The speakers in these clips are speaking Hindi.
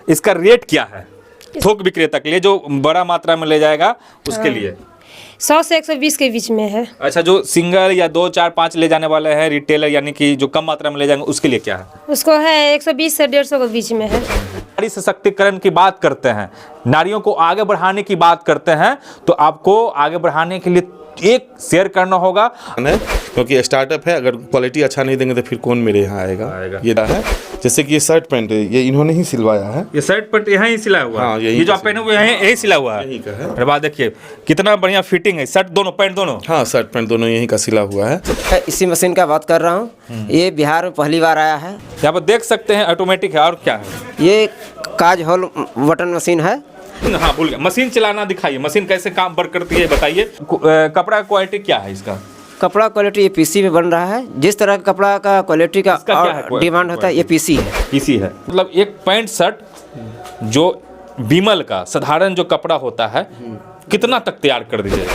इसका रेट क्या है थोक विक्रेता के लिए जो बड़ा मात्रा में ले जाएगा उसके लिए? 100 से 120 के बीच में है। अच्छा, जो सिंगल या 2, 4, 5 ले जाने वाले हैं रिटेलर, यानी कि जो कम मात्रा में ले जाएंगे, उसके लिए क्या है? उसको है 120 से 150 के बीच में है। नारी सशक्तिकरण की बात करते हैं, नारियों को आगे बढ़ाने की बात करते हैं, तो आपको आगे बढ़ाने के लिए एक शेयर करना होगा, क्योंकि स्टार्टअप है। अगर क्वालिटी अच्छा नहीं देंगे तो फिर कौन मेरे यहाँ आएगा। ये है जैसे कि ये शर्ट पैंट ये इन्होंने ही सिलवाया है। ये शर्ट पैंट यहाँ ही सिला हुआ है। हाँ, ये जो आप पहने हुए हैं यही सिला हुआ है। यही का है। अरे वाह, देखिए कितना बढ़िया फिटिंग है, शर्ट दोनों पैंट दोनों। हाँ, शर्ट पैंट दोनों यही का सिला हुआ है। इसी मशीन का बात कर रहा हूँ। ये बिहार में पहली बार आया है। यहाँ पर देख सकते हैं ऑटोमेटिक है। और क्या है? ये काज होल बटन मशीन है। हाँ, भूल गया, मशीन चलाना दिखाइए, मशीन कैसे काम वर्क करती है बताइए। कपड़ा क्वालिटी क्या है इसका? कपड़ा क्वालिटी ये पीसी में बन रहा है। जिस तरह का कपड़ा का क्वालिटी का डिमांड होता है ये पीसी है। पीसी है मतलब एक पैंट शर्ट जो बीमल का साधारण जो कपड़ा होता है कितना तक तैयार कर दीजिएगा?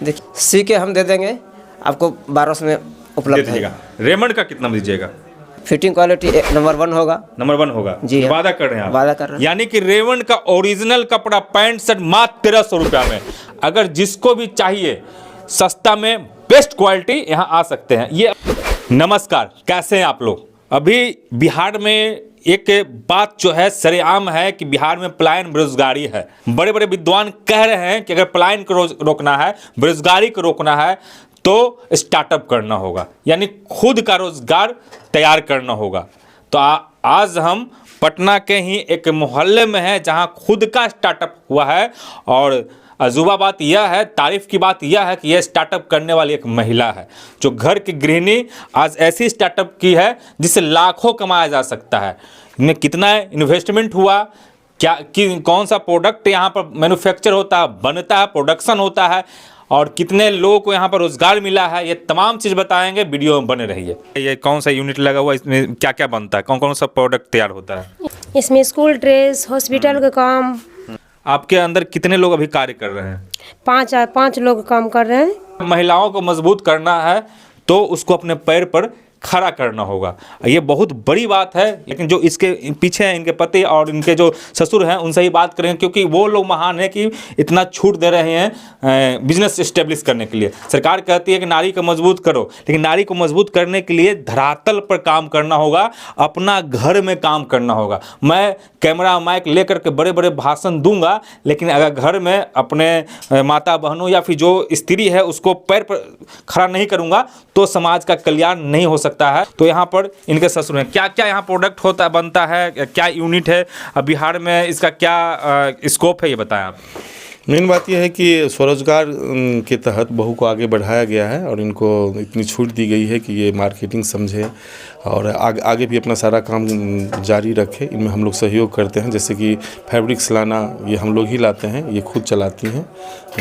देखिए सी के हम दे देंगे आपको 1200 में उपलब्ध है। रेमंड का कितना दीजिएगा? फिटिंग क्वालिटी नंबर 1 होगा। नंबर 1 होगा जी हाँ। वादा कर रहे हैं आप? वादा कर रहे हैं। यानी कि रेमंड का ओरिजिनल कपड़ा पैंट शर्ट मात्र 1300 रुपया में। अगर जिसको भी चाहिए सस्ता में बेस्ट क्वालिटी यहाँ आ सकते हैं। ये नमस्कार, कैसे हैं आप लोग? अभी बिहार में एक बात जो है सरेआम है कि बिहार में पलायन बेरोजगारी है। बड़े बड़े विद्वान कह रहे हैं कि अगर पलायन को रोकना है, बेरोजगारी को रोकना है तो स्टार्टअप करना होगा, यानी खुद का रोजगार तैयार करना होगा। तो आज हम पटना के ही एक मोहल्ले में हैं जहां खुद का स्टार्टअप हुआ है। और अजूबा बात यह है, तारीफ की बात यह है कि यह स्टार्टअप करने वाली एक महिला है जो घर की गृहिणी आज ऐसी स्टार्टअप की है जिससे लाखों कमाया जा सकता है। इनमें कितना इन्वेस्टमेंट हुआ, क्या कौन सा प्रोडक्ट यहाँ पर मैन्युफैक्चर होता है, बनता है, प्रोडक्शन होता है, और कितने लोगों को यहाँ पर रोजगार मिला है, ये तमाम चीज़ बताएंगे। वीडियो में बने रहिए। ये कौन सा यूनिट लगा हुआ है, इसमें क्या क्या बनता है, कौन कौन सा प्रोडक्ट तैयार होता है? इसमें स्कूल ड्रेस, हॉस्पिटल का काम। आपके अंदर कितने लोग अभी कार्य कर रहे हैं? 5 लोग काम कर रहे हैं। महिलाओं को मजबूत करना है तो उसको अपने पैर पर खड़ा करना होगा। ये बहुत बड़ी बात है, लेकिन जो इसके पीछे हैं इनके पति और इनके जो ससुर हैं उनसे ही बात करेंगे, क्योंकि वो लोग महान हैं कि इतना छूट दे रहे हैं बिजनेस इस्टेब्लिश करने के लिए। सरकार कहती है कि नारी को मजबूत करो, लेकिन नारी को मजबूत करने के लिए धरातल पर काम करना होगा, अपना घर में काम करना होगा। मैं कैमरा माइक लेकर के बड़े बड़े भाषण दूंगा, लेकिन अगर घर में अपने माता बहनों या फिर जो स्त्री है उसको पैर पर खड़ा नहीं करूंगा तो समाज का कल्याण नहीं हो सकता है। तो यहाँ पर इनके ससुर हैं। क्या क्या यहाँ प्रोडक्ट होता बनता है, क्या यूनिट है, अब बिहार में इसका क्या स्कोप है, ये बताएं आप। मेन बात यह है कि स्वरोजगार के तहत बहू को आगे बढ़ाया गया है और इनको इतनी छूट दी गई है कि ये मार्केटिंग समझे और आगे भी अपना सारा काम जारी रखे। इनमें हम लोग सहयोग करते हैं, जैसे कि फैब्रिक्स लाना ये हम लोग ही लाते हैं, ये खुद चलाती हैं,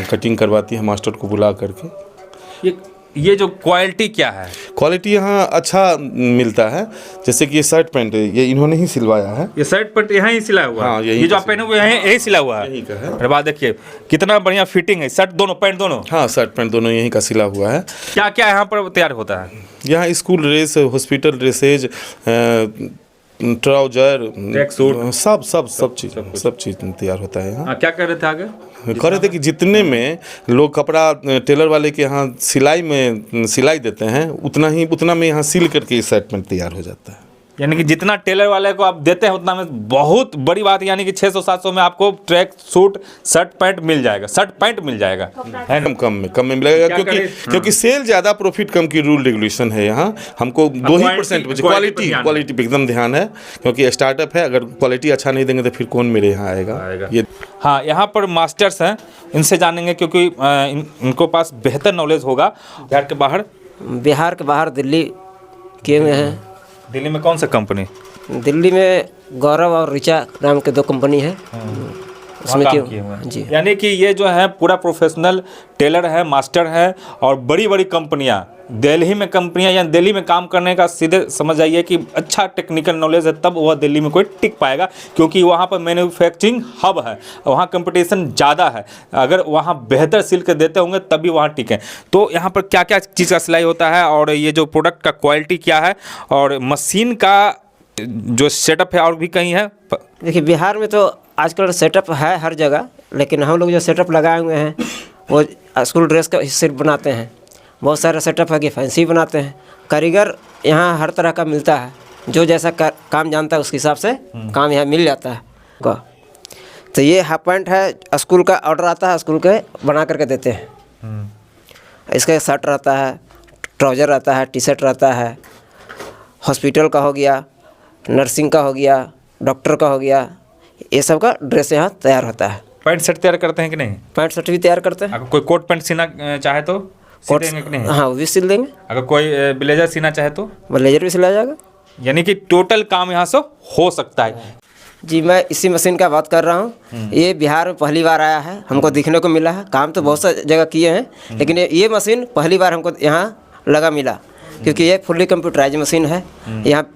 कटिंग करवाती हैं मास्टर को बुला करके। ये जो क्वालिटी क्या है? क्वालिटी यहाँ अच्छा मिलता है। जैसे कि ये शर्ट पैंट ये इन्होंने ही सिलवाया है। ये शर्ट पैंट यहाँ ही सिला हुआ है। हाँ, ये जो आप पहने हुए हैं यही सिला हुआ है। यही का है। अरे वाह, देखिए कितना बढ़िया फिटिंग है, शर्ट दोनों पैंट दोनों। हाँ, शर्ट पैंट दोनों यही का सिला हुआ है। क्या क्या यहाँ पर तैयार होता है? यहाँ school dress, hospital dresses, trouser, सब चीज़ तैयार होता है यहाँ। क्या कर रहे थे आगे? कह रहे थे कि जितने में लोग कपड़ा टेलर वाले के यहाँ सिलाई देते हैं उतना में यहाँ सिल करके इस शर्ट पैंट तैयार हो जाता है। यानी कि जितना टेलर वाले को आप देते हैं उतना में बहुत बड़ी बात है, यानी कि 600-700 में आपको ट्रैक सूट शर्ट पैंट मिल जाएगा, शर्ट पैंट मिल जाएगा। कम में मिलेगा, क्योंकि सेल ज़्यादा प्रॉफिट कम की रूल रेगुलेशन है यहाँ। हमको 2% क्वालिटी पे एकदम ध्यान है, क्योंकि स्टार्टअप है। अगर क्वालिटी अच्छा नहीं देंगे तो फिर कौन मेरे यहाँ आएगा। ये हाँ, यहाँ पर मास्टर्स हैं, इनसे जानेंगे क्योंकि इनको पास बेहतर नॉलेज होगा। बिहार के बाहर दिल्ली किए हुए हैं। दिल्ली में कौन सा कंपनी? दिल्ली में गौरव और ऋचा नाम के 2 कंपनी है, उसमें किए हुए हैं जी। यानी कि ये जो है पूरा प्रोफेशनल टेलर है, मास्टर है, और बड़ी बड़ी कंपनियां दिल्ली में या दिल्ली में काम करने का सीधे समझ आइए कि अच्छा टेक्निकल नॉलेज है, तब वह दिल्ली में कोई टिक पाएगा, क्योंकि वहाँ पर मैन्युफैक्चरिंग हब है, वहाँ कंपटीशन ज़्यादा है। अगर वहाँ बेहतर सिल के देते होंगे तभी वहाँ टिकें। तो यहाँ पर क्या क्या चीज़ का सिलाई होता है और ये जो प्रोडक्ट का क्वालिटी क्या है और मशीन का जो सेटअप है और भी कहीं है? देखिए बिहार में तो आजकल सेटअप है हर जगह, लेकिन हम लोग जो सेटअप लगाए हुए हैं वो स्कूल ड्रेस का सेट बनाते हैं। बहुत सारा सेटअप है कि फैंसी बनाते हैं। कारीगर यहाँ हर तरह का मिलता है, जो जैसा काम जानता है उसके हिसाब से काम यहाँ मिल जाता है। तो ये हाफ पैंट है, स्कूल का ऑर्डर आता है, स्कूल के बना करके देते हैं। इसका शर्ट रहता है, ट्राउज़र रहता है, टी शर्ट रहता है, हॉस्पिटल का हो गया, नर्सिंग का हो गया, डॉक्टर का हो गया, ये सब का ड्रेस यहाँ तैयार होता है। पैंट शर्ट तैयार करते हैं कि नहीं? पैंट शर्ट भी तैयार करते हैं। अगर कोई कोट पैंट सीना चाहे तो सिल देंगे कि नहीं? हाँ वो भी सिल देंगे। अगर कोई ब्लेजर सीना चाहे तो? ब्लेजर भी सिलाया जाएगा। यानी कि टोटल काम यहाँ से हो सकता है। जी मैं इसी मशीन का बात कर रहा हूँ। ये बिहार में पहली बार आया है, हमको दिखने को मिला है। काम तो बहुत सा जगह किए हैं, लेकिन ये मशीन पहली बार हमको यहाँ लगा मिला, क्योंकि ये फुल्ली कंप्यूटराइज मशीन है। यहाँ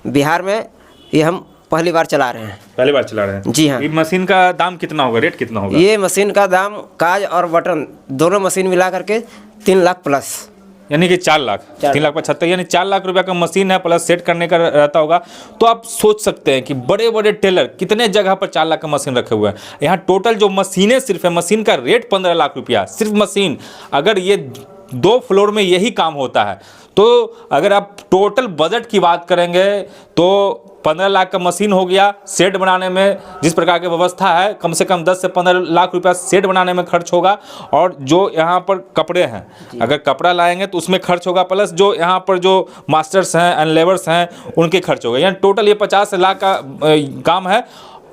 बिहार में ये हम पहली बार चला रहे हैं। पहली बार चला रहे हैं? जी हाँ। ये मशीन का दाम कितना होगा, रेट कितना होगा? ये मशीन का दाम काज और बटन दोनों मशीन मिला करके 3 लाख प्लस, यानी कि 4 लाख, 3 लाख 75, यानी 4 लाख रुपया का मशीन है, प्लस सेट करने का रहता होगा। तो आप सोच सकते हैं कि बड़े बड़े टेलर कितने जगह पर 4 लाख का मशीन रखे हुए हैं। यहाँ टोटल जो मशीनें सिर्फ है, मशीन का रेट 15 लाख रुपया सिर्फ मशीन। अगर ये 2 फ्लोर में यही काम होता है, तो अगर आप टोटल बजट की बात करेंगे तो 15 लाख का मशीन हो गया। सेट बनाने में जिस प्रकार की व्यवस्था है, कम से कम 10 से 15 लाख रुपया सेट बनाने में खर्च होगा। और जो यहाँ पर कपड़े हैं, अगर कपड़ा लाएंगे तो उसमें खर्च होगा, प्लस जो यहाँ पर जो मास्टर्स हैं एंड लेबर्स हैं उनके खर्च होगा। यानी टोटल ये 50 लाख का काम है।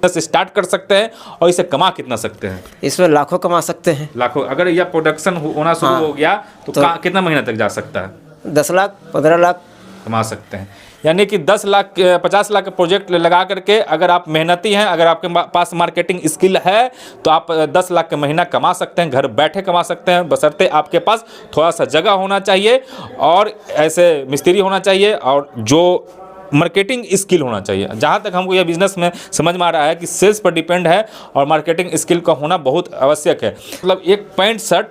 स्टार्ट कर सकते हैं और इसे कमा कितना सकते हैं? इसमें लाखों कमा सकते हैं। लाखों। अगर यह प्रोडक्शन होना शुरू हो गया तो कितना महीना तक जा सकता है? 10 लाख 15 लाख कमा सकते हैं। यानी कि 10 लाख 50 लाख का प्रोजेक्ट लगा करके अगर आप मेहनती हैं, अगर आपके पास मार्केटिंग स्किल है, तो आप 10 लाख का महीना कमा सकते हैं, घर बैठे कमा सकते हैं, बशर्ते आपके पास थोड़ा सा जगह होना चाहिए और ऐसे मिस्त्री होना चाहिए और जो मार्केटिंग स्किल होना चाहिए। जहाँ तक हमको यह बिजनेस में समझ में आ रहा है कि सेल्स पर डिपेंड है और मार्केटिंग स्किल का होना बहुत आवश्यक है। मतलब एक पैंट शर्ट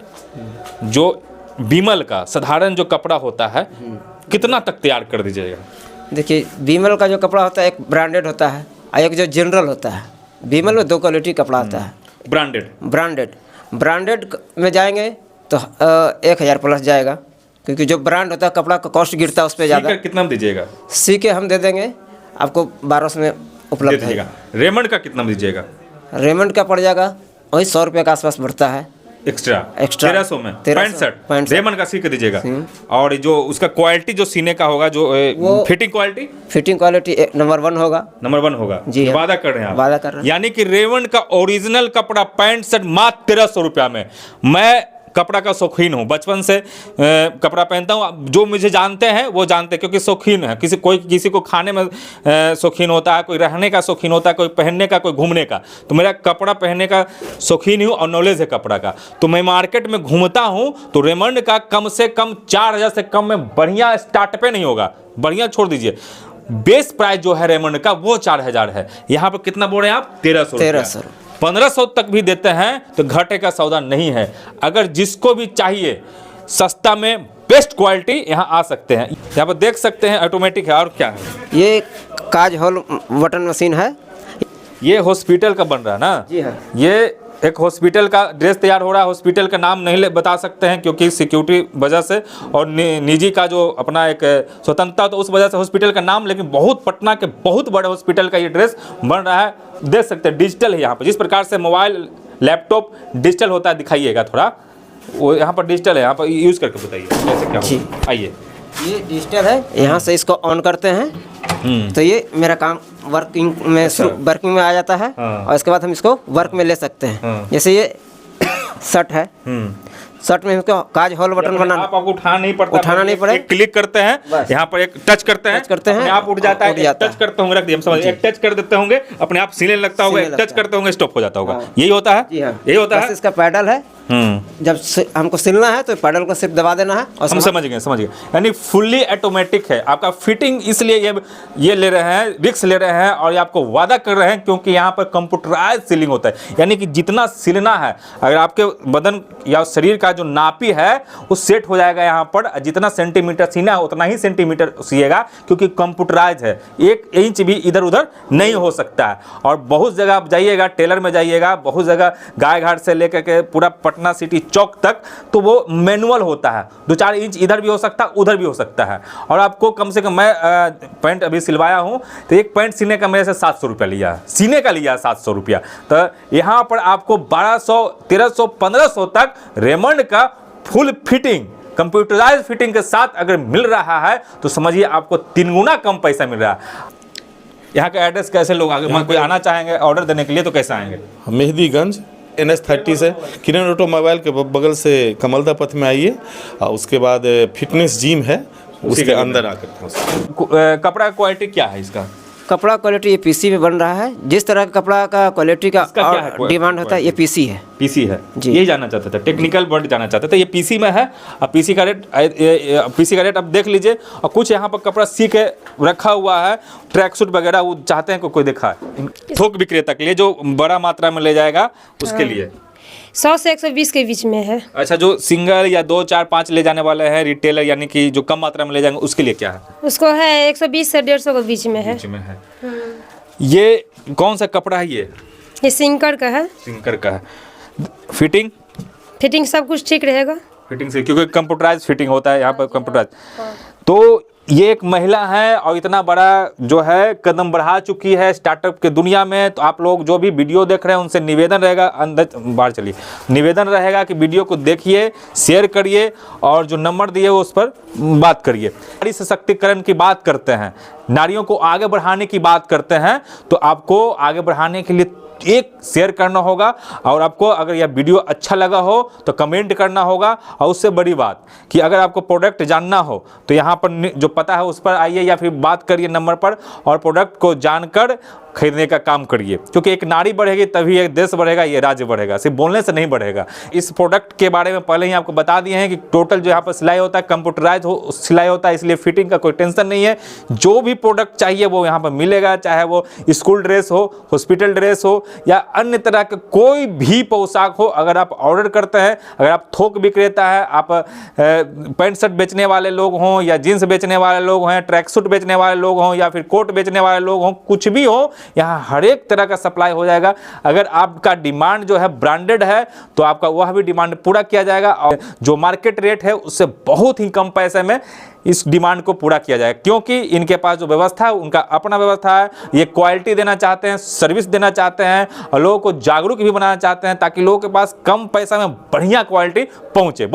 जो बीमल का साधारण जो कपड़ा होता है, कितना तक तैयार कर दीजिएगा? देखिए बीमल का जो कपड़ा होता है, एक ब्रांडेड होता है और एक जो जनरल होता है। बीमल में 2 क्वालिटी कपड़ा आता है। ब्रांडेड में जाएंगे तो 1000 प्लस जाएगा, क्योंकि जो ब्रांड होता है कपड़ा का कॉस्ट गिरता है उस पर ज़्यादा। कितना में दीजिएगा? सी के हम दे देंगे आपको 1200 में उपलब्ध है। रेमंड का कितना में दीजिएगा? रेमंड का पड़ जाएगा वही 100 रुपये के आसपास बढ़ता है एक्स्ट्रा 1300 में 1300 पैंट शर्ट रेमंड का सी के दीजिएगा। और जो उसका क्वालिटी जो सीने का होगा, जो फिटिंग क्वालिटी नंबर 1 होगा। नंबर 1 होगा जी। वादा कर रहे हैं आप? वादा कर रहे हैं। यानी कि रेमंड का ओरिजिनल कपड़ा पैंट शर्ट मात्र 1300 रुपया में। मैं कपड़ा का शौकीन हूँ, बचपन से कपड़ा पहनता हूँ। जो मुझे जानते हैं वो जानते हैं, क्योंकि शौकीन है। किसी को खाने में शौकीन होता है, कोई रहने का शौकीन होता है, कोई पहनने का, कोई घूमने का। तो मेरा कपड़ा पहनने का शौकीन हूँ और नॉलेज है कपड़ा का। तो मैं मार्केट में घूमता हूँ तो रेमंड का कम से कम 4000 से कम में बढ़िया स्टार्टअप नहीं होगा। बढ़िया छोड़ दीजिए, बेस प्राइस जो है रेमंड का वो 4000 है। यहाँ पर कितना बोल रहे हैं आप? 1300। 1500 तक भी देते हैं तो घाटे का सौदा नहीं है। अगर जिसको भी चाहिए सस्ता में बेस्ट क्वालिटी, यहाँ आ सकते हैं। यहाँ पर देख सकते हैं ऑटोमेटिक है। और क्या है? ये काज होल बटन मशीन है। ये हॉस्पिटल का बन रहा है ना? जी हाँ। ये एक हॉस्पिटल का ड्रेस तैयार हो रहा है। हॉस्पिटल का नाम नहीं बता सकते हैं क्योंकि सिक्योरिटी वजह से और निजी का जो अपना एक स्वतंत्रता, तो उस वजह से हॉस्पिटल का नाम। लेकिन बहुत पटना के बहुत बड़े हॉस्पिटल का ये ड्रेस बन रहा है। देख सकते हैं डिजिटल है यहाँ पर। जिस प्रकार से मोबाइल लैपटॉप डिजिटल होता है, दिखाइएगा थोड़ा, वो यहाँ पर डिजिटल है। यहाँ पर यूज़ करके बताइए कैसे क्या होगा। आइए, ये डिजिटल है। यहाँ से इसको ऑन करते हैं तो ये मेरा काम वर्किंग में आ जाता है। और इसके बाद हम इसको वर्क में ले सकते हैं। जैसे ये शर्ट है, शर्ट में इसको काज होल बटन बनाना, आपको उठाना नहीं पड़ता। एक क्लिक करते हैं, यहाँ पर एक टच करते हैं, आप उठ जाता है। टच करते होंगे, रख दिए, हम समझ, एक टच कर देते होंगे, अपने आप सीने लगता होगा। एक टच करते होंगे, स्टॉप हो जाता होगा। यही होता है। यही होता है। इसका पैडल है, जब हमको सिलना है तो पैडल को सिर्फ दबा देना है और हम समझ गए यानी फुल्ली ऑटोमेटिक है आपका। फिटिंग इसलिए ये ले रहे हैं, रिस्क ले रहे हैं और ये आपको वादा कर रहे हैं क्योंकि यहाँ पर कंप्यूटराइज सीलिंग होता है। यानी कि जितना सिलना है, अगर आपके बदन या शरीर का जो नापी है वो सेट हो जाएगा यहाँ पर, जितना सेंटीमीटर सीना है उतना ही सेंटीमीटर सिएगा क्योंकि कंप्यूटराइज है, 1 इंच भी इधर उधर नहीं हो सकता है। और बहुत जगह आप जाइएगा, टेलर में जाइएगा, बहुत जगह गाय घाट से लेकर के पूरा पटना सिटी चौक तक तो वो मैनुअल होता है, 2-4 इंच इधर भी हो सकता है उधर भी हो सकता है। और आपको कम से कम, मैं पैंट अभी सिलवाया हूँ तो एक पैंट सीने का मेरे से 700 रुपया लिया, सीने का लिया 700 रुपया। तो यहाँ पर आपको 1200, 1300, 1500 तक रेमंड का फुल फिटिंग कंप्यूटराइज फिटिंग के साथ अगर मिल रहा है तो समझिए आपको 3 गुना कम पैसा मिल रहा है। यहाँ का एड्रेस कैसे लोग आगे कोई आना चाहेंगे ऑर्डर देने के लिए तो कैसे आएंगे? मेहदीगंज NS30 से किरण ऑटोमोबाइल के बगल से कमलदा पथ में आइए और उसके बाद फिटनेस जिम है, उसके अंदर आकर। कपड़ा क्वालिटी क्या है इसका? कपड़ा क्वालिटी ये पीसी में बन रहा है। जिस तरह का कपड़ा का क्वालिटी का डिमांड होता है ये पीसी है। पीसी है जी, यही जानना चाहते थे, टेक्निकल वर्ड जानना चाहते थे। ये पीसी में है और पीसी का रेट अब देख लीजिए। और कुछ यहाँ पर कपड़ा सी के रखा हुआ है, ट्रैक सूट वगैरह, वो चाहते हैं कोई देखा है थोक विक्रेता के लिए जो बड़ा मात्रा में ले जाएगा उसके लिए 100 से 120 के बीच में है। अच्छा, जो सिंगल या 2, 4, 5 ले जाने वाले हैं रिटेलर, यानी कि जो कम मात्रा में ले जाएंगे उसके लिए क्या है? उसको है 120 से 150 के बीच में है। बीच में है। ये कौन सा कपड़ा है? ये सिंकर का है। सिंकर का है। फिटिंग सब कुछ ठीक रहेगा फिटिंग से, क्योंकि कंप्यूटराइज फिटिंग होता है यहाँ पर कंप्यूटराइज। तो ये एक महिला है और इतना बड़ा जो है कदम बढ़ा चुकी है स्टार्टअप के दुनिया में। तो आप लोग जो भी वीडियो देख रहे हैं उनसे निवेदन रहेगा, अंदर बाहर चलिए, निवेदन रहेगा कि वीडियो को देखिए, शेयर करिए और जो नंबर दिए उस पर बात करिए। नारी सशक्तिकरण की बात करते हैं, नारियों को आगे बढ़ाने की बात करते हैं, तो आपको आगे बढ़ाने के लिए एक शेयर करना होगा और आपको अगर यह वीडियो अच्छा लगा हो तो कमेंट करना होगा। और उससे बड़ी बात कि अगर आपको प्रोडक्ट जानना हो तो यहाँ पर जो पता है उस पर आइए या फिर बात करिए नंबर पर और प्रोडक्ट को जानकर खरीदने का काम करिए, क्योंकि एक नारी बढ़ेगी तभी एक देश बढ़ेगा, ये राज्य बढ़ेगा, सिर्फ बोलने से नहीं बढ़ेगा। इस प्रोडक्ट के बारे में पहले ही आपको बता दिए हैं कि टोटल जो यहाँ पर सिलाई होता है कंप्यूटराइज सिलाई होता है, इसलिए फिटिंग का कोई टेंशन नहीं है। जो भी प्रोडक्ट चाहिए वो यहाँ पर मिलेगा, चाहे वो स्कूल ड्रेस हो, हॉस्पिटल ड्रेस हो या अन्य तरह के कोई भी पोशाक हो। अगर आप ऑर्डर करते हैं, अगर आप थोक विक्रेता है, आप पैंट शर्ट बेचने वाले लोग हों या जीन्स बेचने वाले लोग हों, ट्रैक सूट बेचने वाले लोग हों या फिर कोट बेचने वाले लोग हों, कुछ भी हो, यहाँ हर एक तरह का सप्लाई हो जाएगा। अगर आपका डिमांड जो है ब्रांडेड है तो आपका वह भी डिमांड पूरा किया जाएगा और जो मार्केट रेट है उससे बहुत ही कम पैसे में इस डिमांड को पूरा किया जाएगा, क्योंकि इनके पास जो व्यवस्था है उनका अपना व्यवस्था है। ये क्वालिटी देना चाहते हैं, सर्विस देना चाहते हैं और लोगों को जागरूक भी बनाना चाहते हैं ताकि लोगों के पास कम पैसा में बढ़िया क्वालिटी पहुंचे।